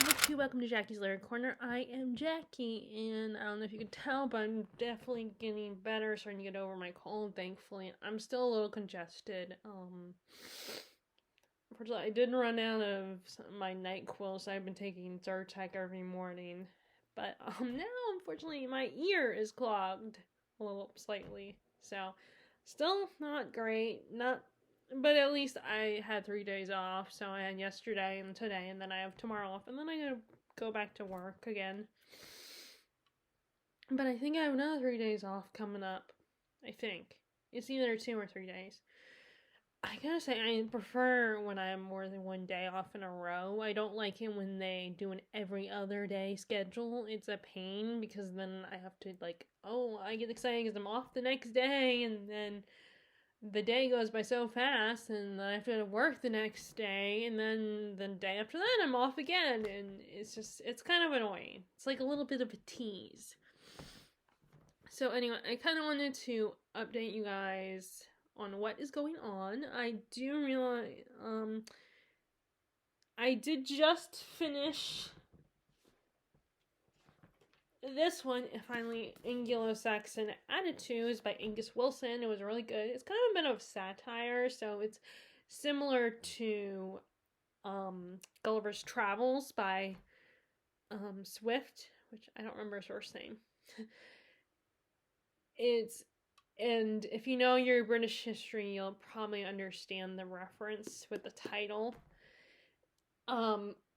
Hey, welcome to Jackie's Lyric Corner. I am Jackie, and I don't know if you can tell, but I'm definitely getting better, starting to get over my cold, thankfully. I'm still a little congested. Unfortunately, I didn't run out of my NyQuil, so I've been taking Zyrtec every morning. But now, unfortunately, my ear is clogged a little slightly. So, still not great. But at least I had 3 days off. So I had yesterday and today, and then I have tomorrow off, and then I gotta go back to work again. But I think I have another 3 days off coming up. I think it's either 2 or 3 days. I gotta say, I prefer when I have more than one day off in a row. I don't like it when they do an every other day schedule. It's a pain because then I have to, I get excited because I'm off the next day, and then the day goes by so fast, and then I have to work the next day, and then the day after that, I'm off again, and it's kind of annoying. It's like a little bit of a tease. So, anyway, I kind of wanted to update you guys on what is going on. I do realize, I did just finish this one, finally, Anglo-Saxon Attitudes by Angus Wilson. It was really good. It's kind of a bit of satire, so it's similar to Gulliver's Travels by Swift, which I don't remember his first name. And if you know your British history, you'll probably understand the reference with the title.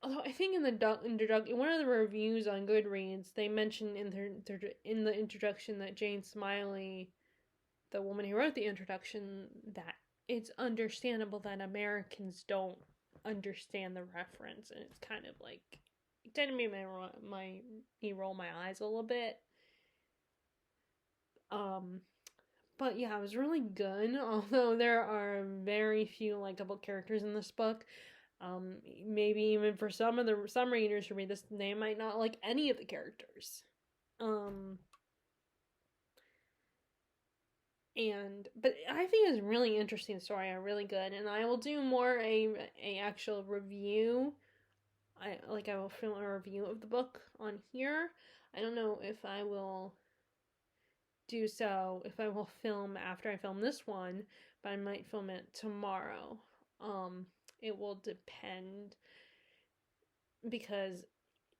Although I think in one of the reviews on Goodreads, they mentioned in the introduction that Jane Smiley, the woman who wrote the introduction, that it's understandable that Americans don't understand the reference, and it's kind of like it kind of made me roll my eyes a little bit. But yeah, it was really good. Although there are very few likable characters in this book. Maybe even for some readers who read this, they might not like any of the characters. But I think it's a really interesting story, really good, and I will do more a actual review. I will film a review of the book on here. I don't know if I will do so, if I will film after I film this one, but I might film it tomorrow. It will depend, because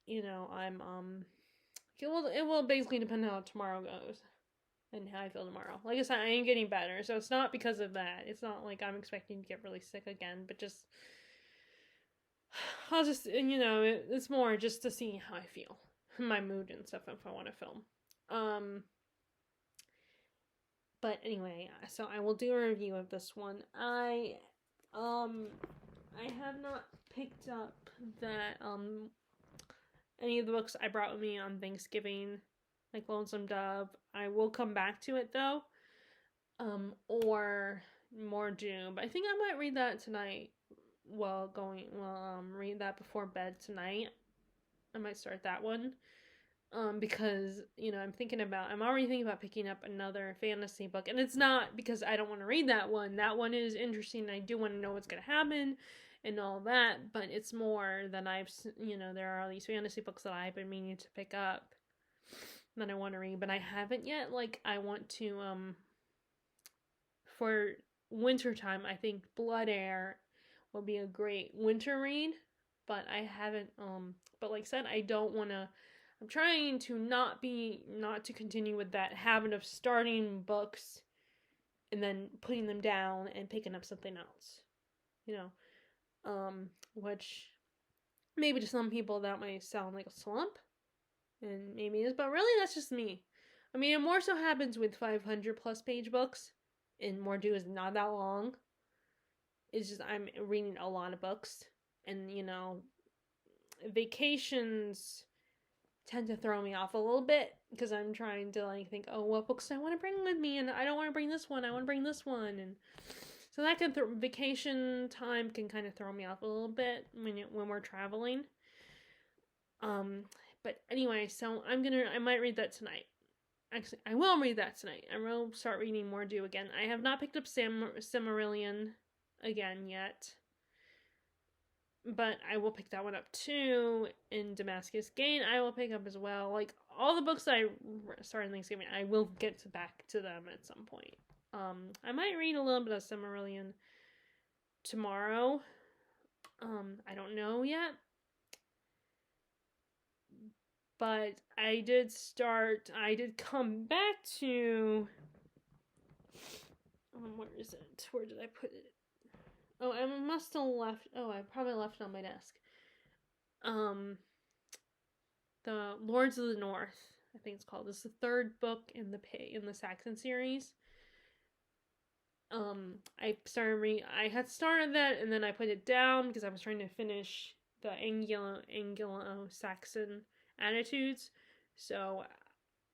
I'm it will basically depend on how tomorrow goes and how I feel tomorrow. Like I said, I am getting better, so it's not because of that. It's not like I'm expecting to get really sick again, but just I'll just it's more just to see how I feel, my mood and stuff, if I want to film. But anyway, so I will do a review of this one. I have not picked up that any of the books I brought with me on Thanksgiving, like Lonesome Dove. I will come back to it though. Or More Doom. But I think I might read that tonight read that before bed tonight. I might start that one. Because, I'm already thinking about picking up another fantasy book. And it's not because I don't want to read that one. That one is interesting. I do want to know what's going to happen and all that. But it's more than there are all these fantasy books that I've been meaning to pick up that I want to read, but I haven't yet. Like, I want to, for wintertime, I think Blood Heir will be a great winter read. But I haven't, but like I said, I don't want to, I'm trying to not to continue with that habit of starting books and then putting them down and picking up something else. Which maybe to some people that might sound like a slump, and maybe it is, but really that's just me. I mean, it more so happens with 500 plus page books, and Mordu is not that long. It's just I'm reading a lot of books, and vacations tend to throw me off a little bit because I'm trying to think, oh, what books do I want to bring with me, and I don't want to bring this one, I want to bring this one, and so that vacation time can kind of throw me off a little bit when we're traveling. But anyway, so I might read that tonight. Actually, I will read that tonight. I will start reading Mordu again. I have not picked up Silmarillion again yet. but I will pick that one up too. In Damascus Gate, I will pick up as well. Like all the books that I started in Thanksgiving, I will get back to them at some point. I might read a little bit of Silmarillion tomorrow. I don't know yet, but I did come back to. Where is it? Where did I put it? Oh, I must have left. Oh, I probably left it on my desk. The Lords of the North, I think it's called. This is the third book in the Saxon series. I had started that, and then I put it down because I was trying to finish the Anglo-Saxon attitudes. So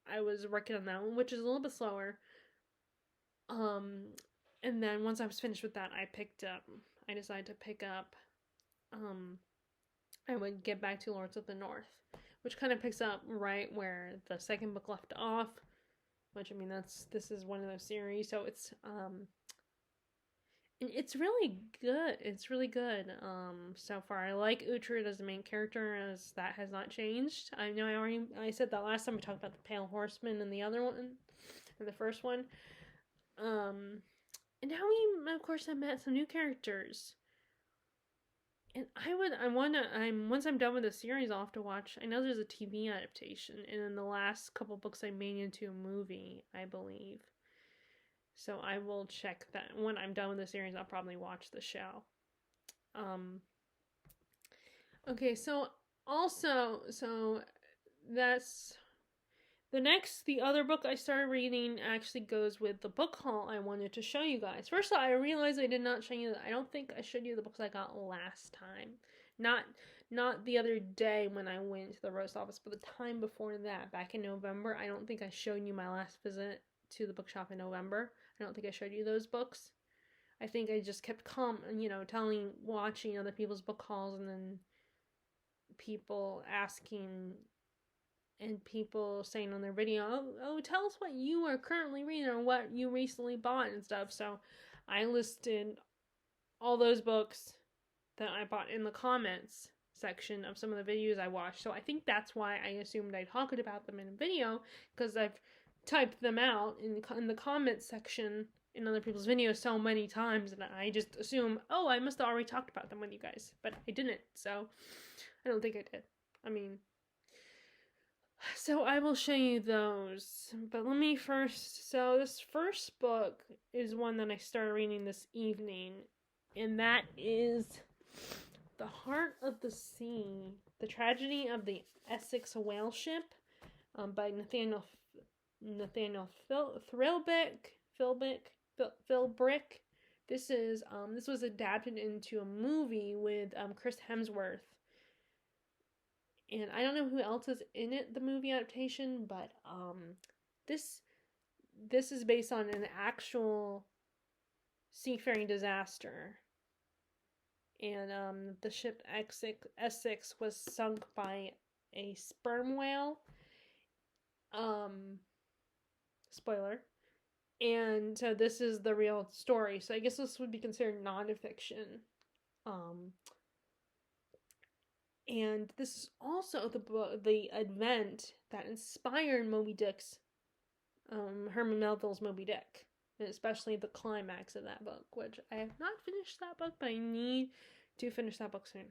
I was working on that one, which is a little bit slower. And then once I was finished with that, I decided to pick up, I would get back to Lords of the North, which kind of picks up right where the second book left off, which, I mean, this is one of those series, so it's really good. It's really good, so far. I like Uhtred as the main character, as that has not changed. I know I said that last time we talked about the Pale Horseman and the other one, and the first one, and now we, of course, have met some new characters. And once I'm done with the series, I'll have to watch. I know there's a TV adaptation, and then the last couple books I made into a movie, I believe. So I will check that. When I'm done with the series, I'll probably watch the show. Okay, so that's the other book I started reading actually goes with the book haul I wanted to show you guys. First of all, I realized I did not show you I don't think I showed you the books I got last time. Not the other day when I went to the roast office, but the time before that, back in November. I don't think I showed you my last visit to the bookshop in November. I don't think I showed you those books. I think I just kept watching other people's book hauls, and then people asking and people saying on their video, oh, tell us what you are currently reading or what you recently bought and stuff. So I listed all those books that I bought in the comments section of some of the videos I watched. So I think that's why I assumed I talked about them in a video, because I've typed them out in the comments section in other people's videos so many times, and I just assume, oh, I must have already talked about them with you guys, but I didn't. So I don't think I did. I mean, so I will show you those, but let me first, so this first book is one that I started reading this evening, and that is The Heart of the Sea, The Tragedy of the Essex Whale Ship, by Nathaniel Philbrick. This was adapted into a movie with Chris Hemsworth. And I don't know who else is in it, the movie adaptation, but this is based on an actual seafaring disaster. And the ship Essex was sunk by a sperm whale. Spoiler. And so this is the real story. So I guess this would be considered non-fiction. And this is also the event that inspired Moby Dick's, Herman Melville's Moby Dick, and especially the climax of that book, which I have not finished that book, but I need to finish that book soon.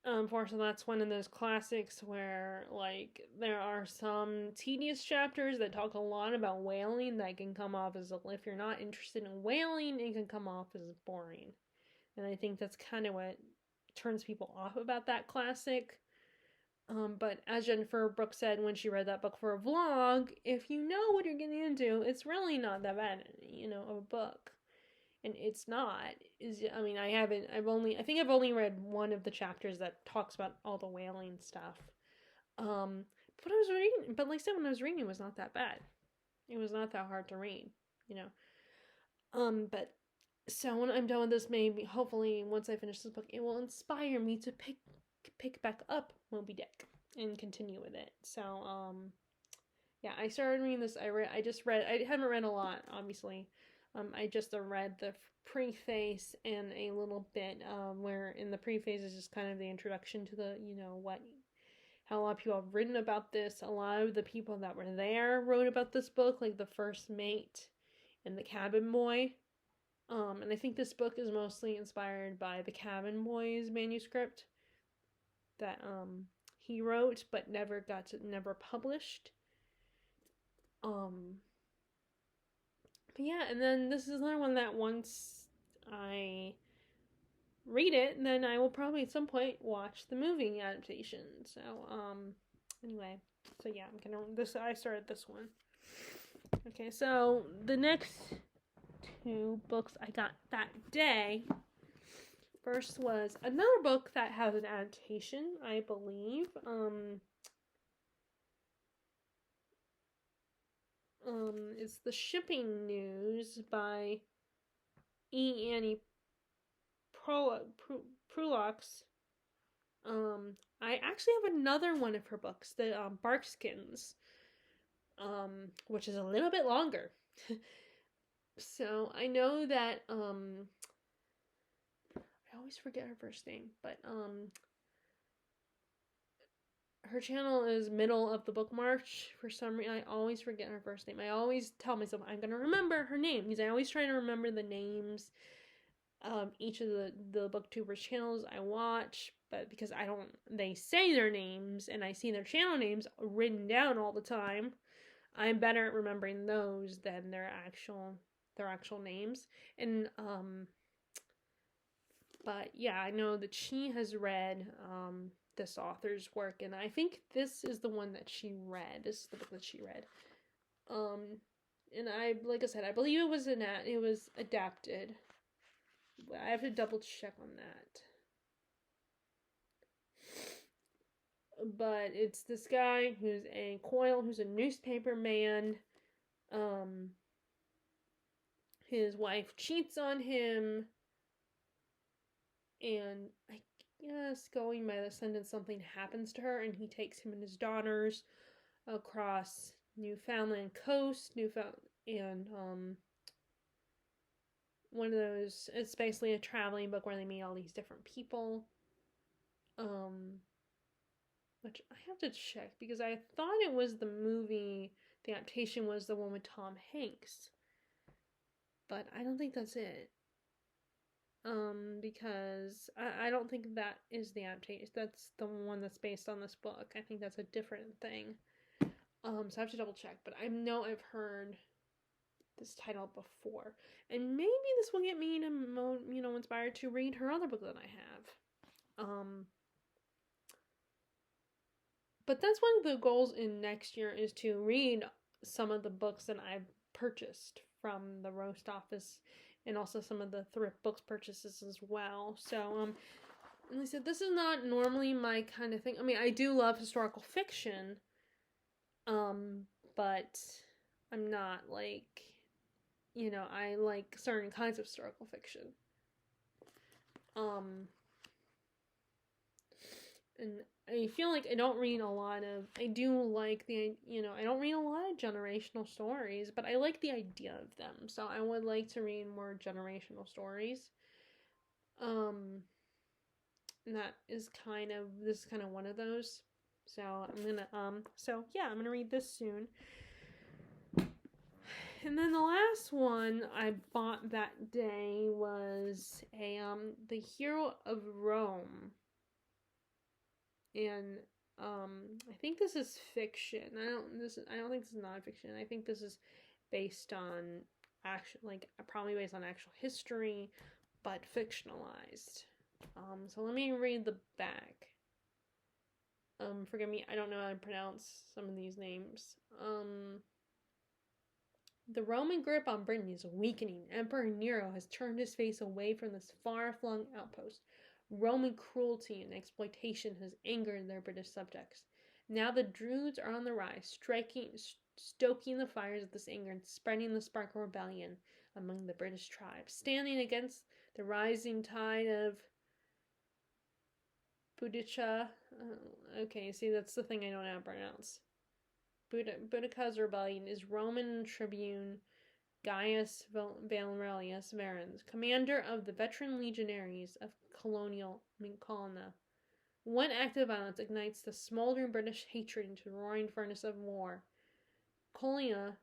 Unfortunately, that's one of those classics where, like, there are some tedious chapters that talk a lot about whaling that can come off as, if you're not interested in whaling, it can come off as boring. And I think that's kind of what turns people off about that classic. But as Jennifer Brooks said when she read that book for a vlog, if you know what you're getting into, it's really not that bad, of a book. And it's not. I've only read one of the chapters that talks about all the whaling stuff. But I was reading, but like I said, when I was reading, it was not that bad. It was not that hard to read, But so when I'm done with this, maybe, hopefully, once I finish this book, it will inspire me to pick back up Moby Dick and continue with it. So, yeah, I started reading this. I haven't read a lot, obviously. I just read the preface and a little bit where in the preface is just kind of the introduction to the, how a lot of people have written about this. A lot of the people that were there wrote about this book, like the first mate and the cabin boy. And I think this book is mostly inspired by the Cabin Boy's manuscript that he wrote but never published. But yeah, and then this is another one that once I read it, then I will probably at some point watch the movie adaptation. So anyway, so yeah, I started this one. Okay, so the next two books I got that day. First was another book that has an adaptation, I believe. It's The Shipping News by E. Annie Prolox. I actually have another one of her books, the Barkskins, which is a little bit longer. So I know that I always forget her first name, but her channel is Middle of the Book March. For some reason, I always forget her first name. I always tell myself I'm gonna remember her name because I always try to remember the names of each of the booktubers channels I watch, but because they say their names and I see their channel names written down all the time, I'm better at remembering those than their actual names. And but yeah, I know that she has read this author's work, and I think this is the one that she read. This is the book that she read. And like I said, I believe it was adapted. I have to double check on that. But it's this guy who's a newspaper man. His wife cheats on him, and I guess going by the sentence, something happens to her, and he takes him and his daughters across Newfoundland coast, and one of those. It's basically a traveling book where they meet all these different people. Which I have to check because I thought it was the movie. The adaptation was the one with Tom Hanks, but I don't think that's it. Because I don't think that is the adaptation. That's the one that's based on this book. I think that's a different thing. So I have to double check, but I know I've heard this title before, and maybe this will get me inspired to read her other book that I have. But that's one of the goals in next year is to read some of the books that I've purchased from the roast office and also some of the thrift books purchases as well. So, and I said, this is not normally my kind of thing. I mean, I do love historical fiction, but I'm not like, I like certain kinds of historical fiction. And I feel like I don't read a lot of, I do like I don't read a lot of generational stories, but I like the idea of them. So I would like to read more generational stories. And this is kind of one of those. So I'm gonna, I'm gonna read this soon. And then the last one I bought that day was The Hero of Rome. And I think this is fiction. I don't think this is nonfiction. I think this is based on probably based on actual history, but fictionalized. So let me read the back. Forgive me, I don't know how to pronounce some of these names. The Roman grip on Britain is weakening. Emperor Nero has turned his face away from this far-flung outpost. Roman cruelty and exploitation has angered their British subjects. Now the Druids are on the rise, stoking the fires of this anger and spreading the spark of rebellion among the British tribes, standing against the rising tide of Boudica. Okay, see, that's the thing I don't know how to pronounce. Boudica's rebellion is Roman tribune Gaius Valerius Varens, commander of the veteran legionaries of Colonna. One act of violence ignites the smoldering British hatred into the roaring furnace of war. Colonna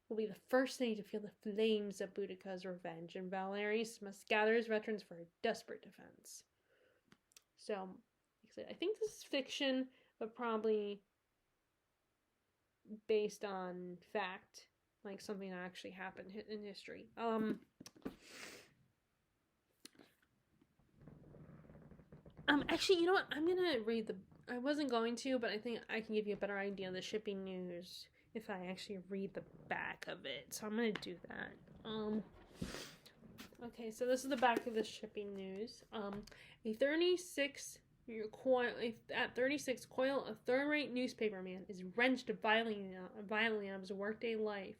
will be the first city to feel the flames of Boudicca's revenge, and Valerius must gather his veterans for a desperate defense. So, I think this is fiction, but probably based on fact, like something that actually happened in history. Actually, you know what? I'm gonna read I wasn't going to, but I think I can give you a better idea of the shipping news if I actually read the back of it. So I'm gonna do that. Okay, so this is the back of the shipping news. At 36, Coyle, a third-rate newspaperman, is wrenched violently out of his workday life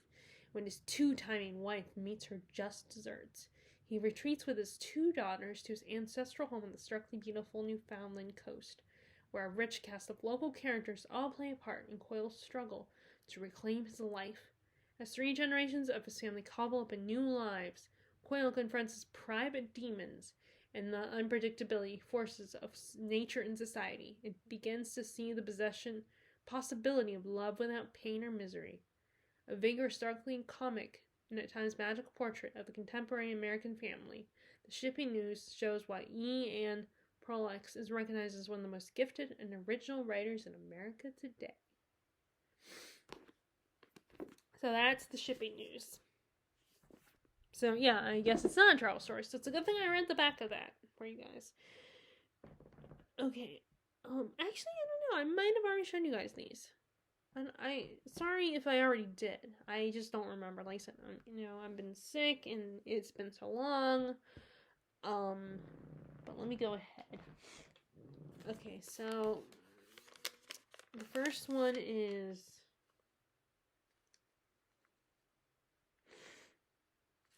when his two-timing wife meets her just deserts. He retreats with his two daughters to his ancestral home on the starkly beautiful Newfoundland coast, where a rich cast of local characters all play a part in Coyle's struggle to reclaim his life. As 3 generations of his family cobble up new lives, Coyle confronts his private demons and the unpredictability forces of nature and society. It begins to see the possibility of love without pain or misery. A vigorous, starkly comic, and at times magical portrait of the contemporary American family, the shipping news shows why E. Ann Prolix is recognized as one of the most gifted and original writers in America today. So that's the shipping news. So yeah, I guess it's not a travel story, so it's a good thing I read the back of that for you guys. Okay, actually, I don't know, I might have already shown you guys these. And sorry if I already did. I just don't remember. Like I said, I've been sick and it's been so long. But let me go ahead. Okay, so the first one is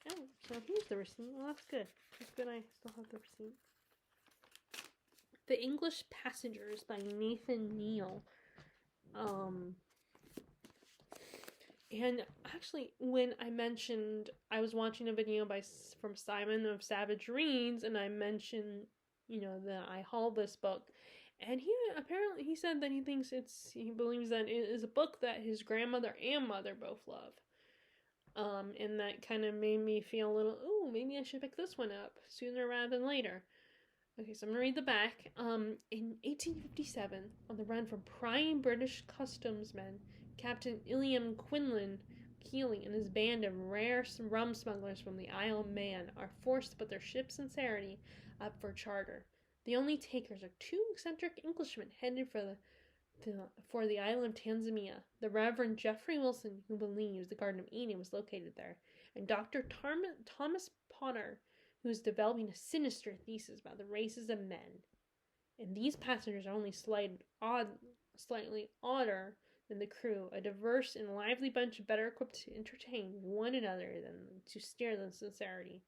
so here's the receipt. Well, that's good. That's good. I still have the receipt. The English Passengers by Nathan Neal. And actually, when I mentioned I was watching a video from Simon of Savage Reads, and I mentioned, that I hauled this book, and he said that he believes that it is a book that his grandmother and mother both love. And that kind of made me feel a little, maybe I should pick this one up sooner rather than later. Okay, so I'm going to read the back. In 1857, on the run from prying British customs men, Captain Illiam Quinlan Keeling and his band of rare rum smugglers from the Isle of Man are forced to put their ship's Sincerity up for charter. The only takers are 2 eccentric Englishmen headed for the island of Tanzania. The Reverend Geoffrey Wilson, who believes the Garden of Eden was located there, and Dr. Thomas Potter, who is developing a sinister thesis about the races of men. And these passengers are only slightly odder than the crew, a diverse and lively bunch better equipped to entertain one another than to steer the Sincerity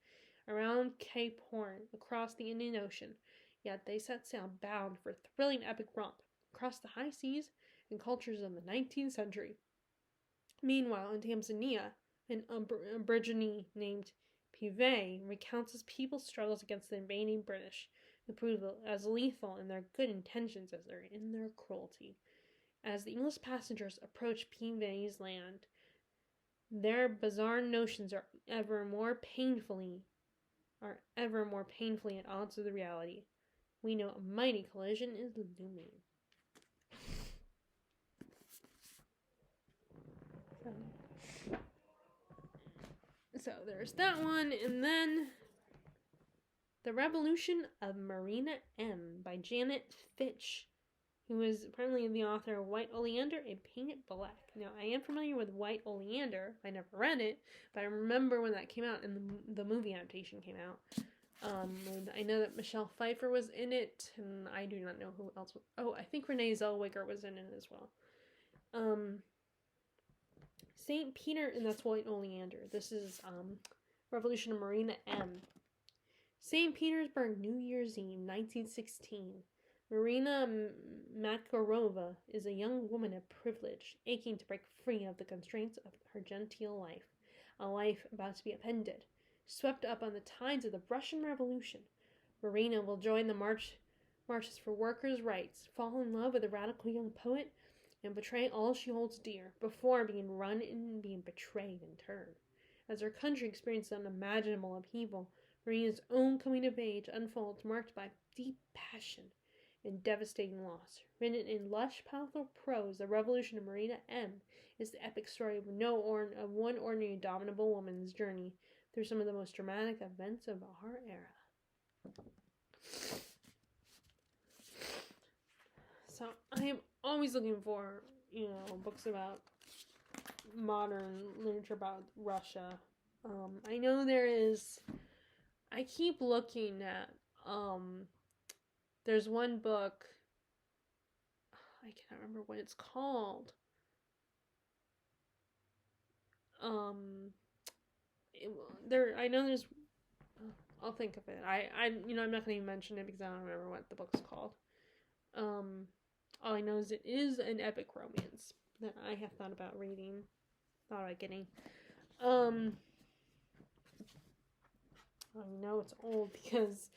around Cape Horn across the Indian Ocean. Yet they set sail bound for a thrilling epic romp across the high seas and cultures of the 19th century. Meanwhile, in Tanzania, an Aborigine named Pivay recounts his people's struggles against the invading British, who prove as lethal in their good intentions as they're in their cruelty. As the English passengers approach Pivay's land, their bizarre notions are ever more painfully at odds with the reality. We know a mighty collision is looming. So there's that one, and then The Revolution of Marina M. by Janet Fitch, who is apparently the author of White Oleander and Paint It Black. Now, I am familiar with White Oleander. I never read it, but I remember when that came out and the movie adaptation came out. I know that Michelle Pfeiffer was in it, and I do not know who else was. Oh, I think Renee Zellweger was in it as well. St. Peter, and that's White Oleander. This is Revolution of Marina M. St. Petersburg, New Year's Eve, 1916. Marina Makarova is a young woman of privilege, aching to break free of the constraints of her genteel life. a life about to be upended. Swept up on the tides of the Russian Revolution, Marina will join the marches for workers' rights, fall in love with a radical young poet, and betray all she holds dear before being run and being betrayed in turn. As her country experiences unimaginable upheaval, Marina's own coming of age unfolds, marked by deep passion and devastating loss. Written in lush, powerful prose, The Revolution of Marina M. is the epic story of one ordinary dominable woman's journey through some of the most dramatic events of our era. So I am always looking for, books about modern literature about Russia. I know I keep looking at, there's one book, I can't remember what it's called. I know there's, I'll think of it. I'm not going to even mention it because I don't remember what the book's called. All I know is it is an epic romance that I have thought about getting. I know it's old because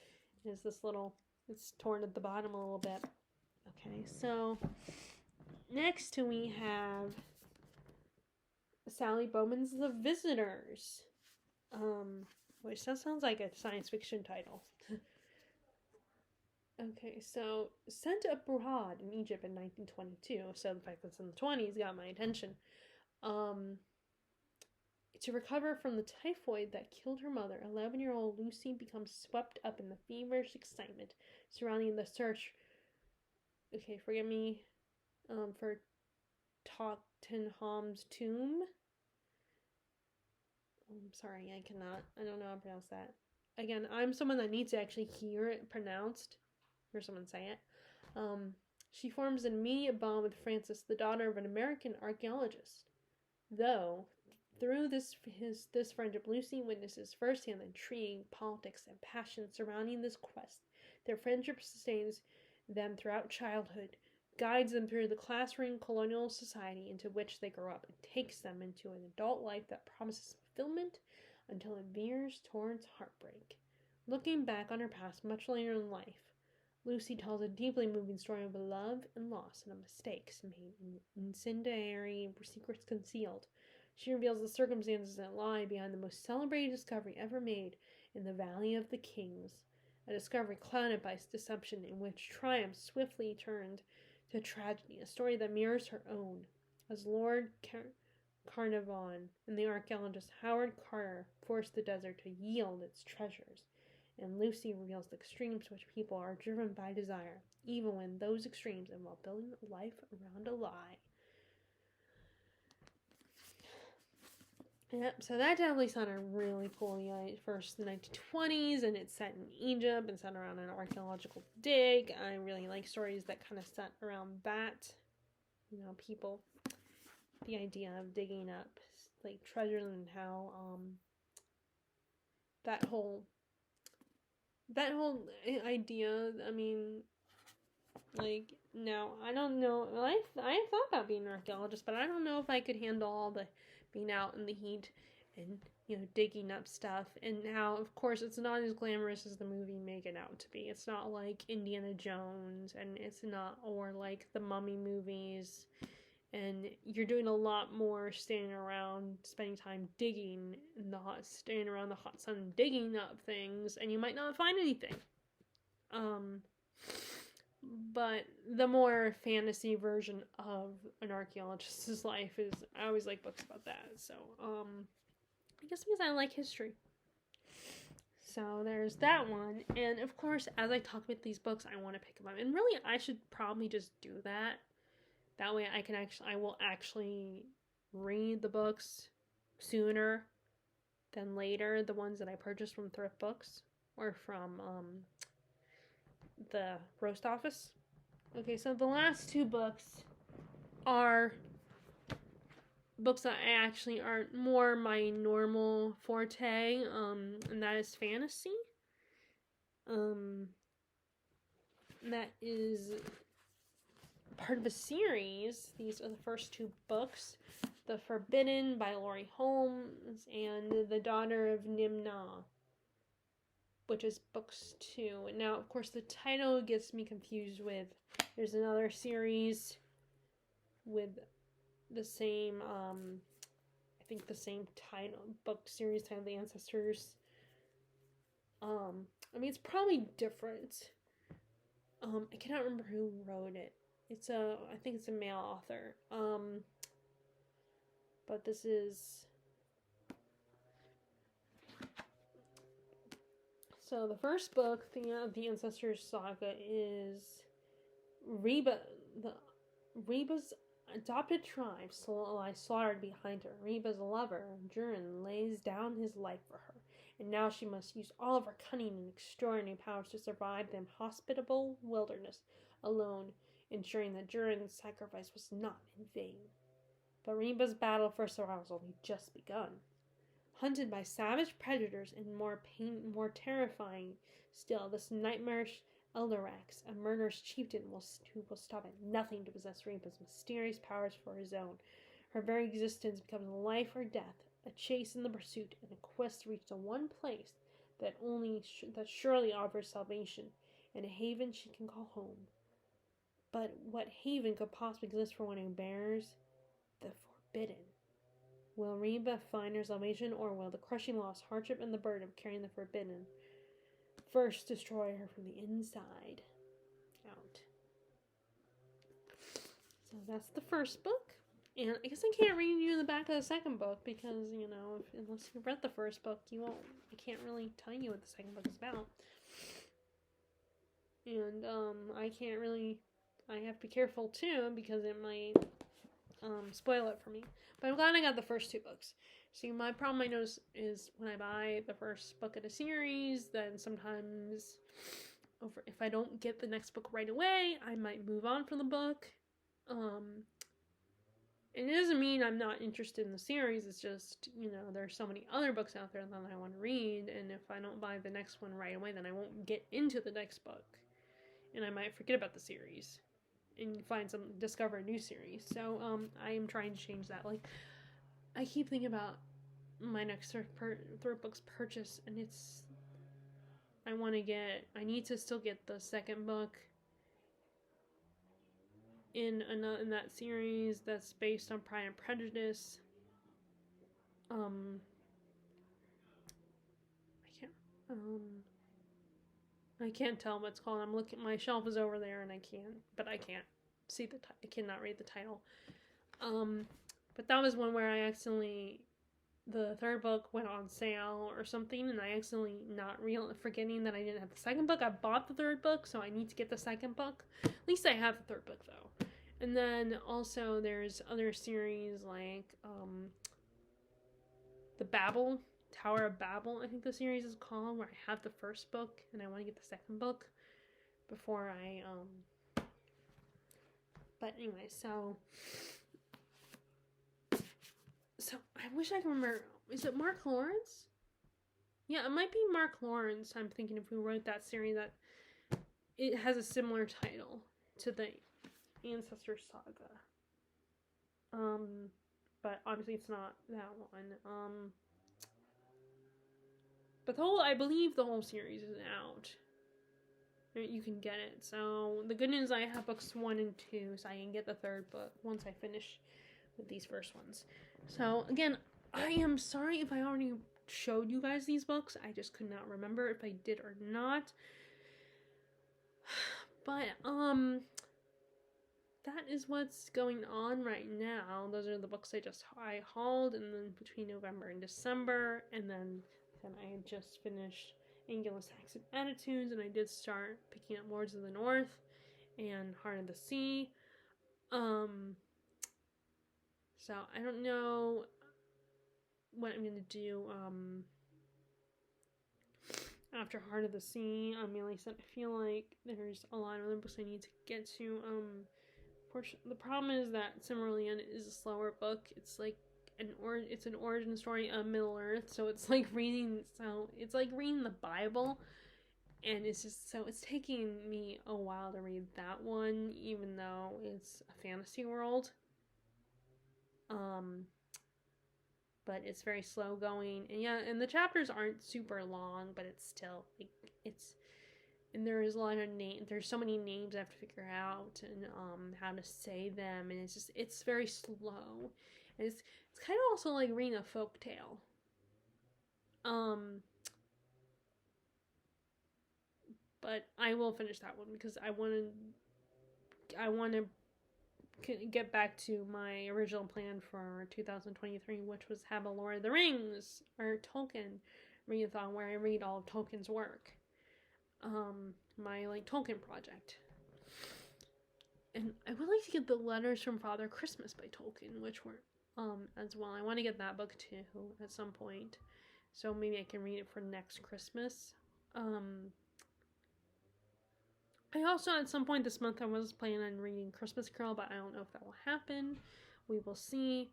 it's torn at the bottom a little bit. Okay, so next we have Sally Bowman's The Visitors, which sounds like a science fiction title. Okay, so sent abroad in Egypt in 1922, so the fact that it's in the 20s got my attention. To recover from the typhoid that killed her mother, 11-year-old Lucy becomes swept up in the feverish excitement surrounding the search, for Tutankhamun's tomb. I'm sorry, I don't know how to pronounce that. Again, I'm someone that needs to actually hear it pronounced, hear someone say it. She forms an immediate bond with Frances, the daughter of an American archaeologist. Though, through this friendship, Lucy witnesses firsthand the intrigue, politics, and passion surrounding this quest. Their friendship sustains them throughout childhood, guides them through the classroom colonial society into which they grow up, and takes them into an adult life that promises fulfillment until it veers towards heartbreak. Looking back on her past much later in life, Lucy tells a deeply moving story of love and loss and of mistakes made and incendiary secrets concealed. She reveals the circumstances that lie behind the most celebrated discovery ever made in the Valley of the Kings, a discovery clouded by deception in which triumph swiftly turned to tragedy, a story that mirrors her own, as Lord Carnarvon and the archaeologist Howard Carter forced the desert to yield its treasures, and Lucy reveals the extremes to which people are driven by desire, even when those extremes involve building a life around a lie. Yep, so that definitely sounded really cool. First, the 1920s, and it's set in Egypt and set around an archaeological dig. I really like stories that kind of set around that. People, the idea of digging up, like, treasure and how, that whole idea, now, I don't know, I thought about being an archaeologist, but I don't know if I could handle all the being out in the heat and, digging up stuff. And now, of course, it's not as glamorous as the movie make it out to be. It's not like Indiana Jones, and it's not, or like the Mummy movies, and you're doing a lot more standing around, spending time digging staying around the hot sun, digging up things, and you might not find anything. But the more fantasy version of an archaeologist's life is, I always like books about that. So, I guess because I like history. So there's that one. And of course, as I talk about these books, I want to pick them up. And really, I should probably just do that. That way I will actually read the books sooner than later. The ones that I purchased from thrift books or from, the roast office. Okay, so the last two books are books that actually aren't more my normal forte, and that is fantasy. That is part of a series. These are the first two books. The Forbidden by Laurie Holmes, and The Daughter of Nimna, which is books 2. Now, of course, the title gets me confused with, there's another series with the same, I think the same title, book series title, The Ancestors. I mean, it's probably different. I cannot remember who wrote it. I think it's a male author. But this is... So the first book, the Ancestors Saga, is Reba's adopted tribe lies slaughtered behind her. Reba's lover, Jurin, lays down his life for her, and now she must use all of her cunning and extraordinary powers to survive the inhospitable wilderness alone, ensuring that Jurin's sacrifice was not in vain. But Reba's battle for survival has only just begun. Hunted by savage predators and more terrifying still, this nightmarish Eldorax, a murderous chieftain who will stop at nothing to possess Reba's mysterious powers for his own. Her very existence becomes life or death, a chase in the pursuit, and a quest to reach the one place that surely offers salvation, and a haven she can call home. But what haven could possibly exist for one who bears the forbidden? Will Reba find her salvation, or will the crushing loss, hardship, and the burden of carrying the forbidden first destroy her from the inside out? So that's the first book. And I guess I can't read you the back of the second book because, unless you read the first book, I can't really tell you what the second book is about. And, I have to be careful too because it might, spoil it for me. But I'm glad I got the first 2 books. See, my problem I notice is when I buy the first book in a series, then sometimes if I don't get the next book right away, I might move on from the book. And it doesn't mean I'm not interested in the series. It's just, there's so many other books out there that I want to read, and if I don't buy the next one right away, then I won't get into the next book, and I might forget about the series and discover a new series. So I am trying to change that. Like, I keep thinking about my next third book's purchase, and I need to still get the second book in that series that's based on Pride and Prejudice. I can't tell what it's called. I'm looking. My shelf is over there, and I can't see I cannot read the title. But that was one where the third book went on sale or something, and I accidentally forgetting that I didn't have the second book. I bought the third book, so I need to get the second book. At least I have the third book though. And then also there's other series like the Tower of Babel, I think the series is called, where I have the first book and I want to get the second book before I but anyway, so I wish I could remember, is it Mark Lawrence? Yeah, it might be Mark Lawrence. I'm thinking of who wrote that series, that it has a similar title to the Ancestor Saga. But obviously it's not that one. But I believe the whole series is out. You can get it. So the good news, I have books 1 and 2, so I can get the third book once I finish with these first ones. So again, I am sorry if I already showed you guys these books. I just could not remember if I did or not. But that is what's going on right now. Those are the books I hauled, and then between November and December, and then I had just finished Anglo-Saxon Attitudes, and I did start picking up Lords of the North and Heart of the Sea. So I don't know what I'm gonna do after Heart of the Sea. Like I said, I feel like there's a lot of other books I need to get to. The problem is that Silmarillion is a slower book. It's like it's an origin story of Middle Earth, so it's like reading the Bible, and it's taking me a while to read that one, even though it's a fantasy world. but it's very slow going. And yeah, and the chapters aren't super long, but it's still like it's and there is a lot of there's so many names I have to figure out and how to say them, and it's very slow. And it's kind of also like reading a folk tale. But I will finish that one because I want to get back to my original plan for 2023, which was have a Lord of the Rings or Tolkien readathon where I read all of Tolkien's work. My like Tolkien project. And I would like to get the Letters from Father Christmas by Tolkien, which were as well. I want to get that book too at some point. So maybe I can read it for next Christmas. I also, at some point this month, I was planning on reading Christmas Carol, but I don't know if that will happen. We will see.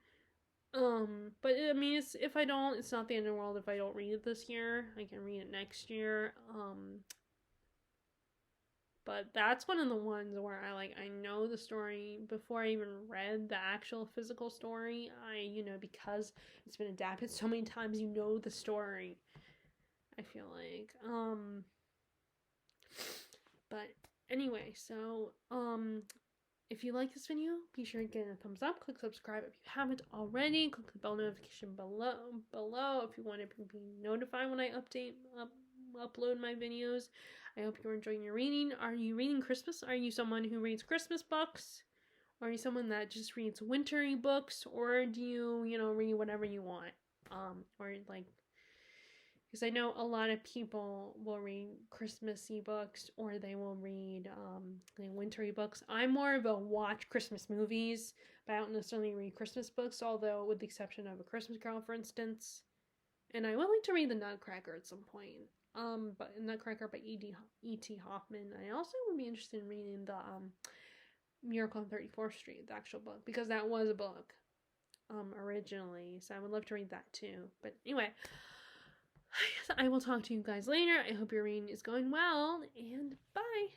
But I mean, if I don't, it's not the end of the world if I don't read it this year. I can read it next year. But that's one of the ones where I know the story before I even read the actual physical story. Because it's been adapted so many times, you know the story. I feel like. But anyway, so if you like this video, be sure to give it a thumbs up. Click subscribe if you haven't already. Click the bell notification below if you want to be notified when I upload my videos. I hope you're enjoying your reading. Are you reading Christmas? Are you someone who reads Christmas books? Or are you someone that just reads wintry books? Or do you, read whatever you want? Or like, because I know a lot of people will read Christmassy books or they will read wintry books. I'm more of a watch Christmas movies, but I don't necessarily read Christmas books, although with the exception of A Christmas Carol, for instance. And I would like to read The Nutcracker at some point. But Nutcracker by E.T. Hoffman. I also would be interested in reading the Miracle on 34th Street, the actual book, because that was a book originally. So I would love to read that too. But anyway, I will talk to you guys later. I hope your reading is going well, and bye!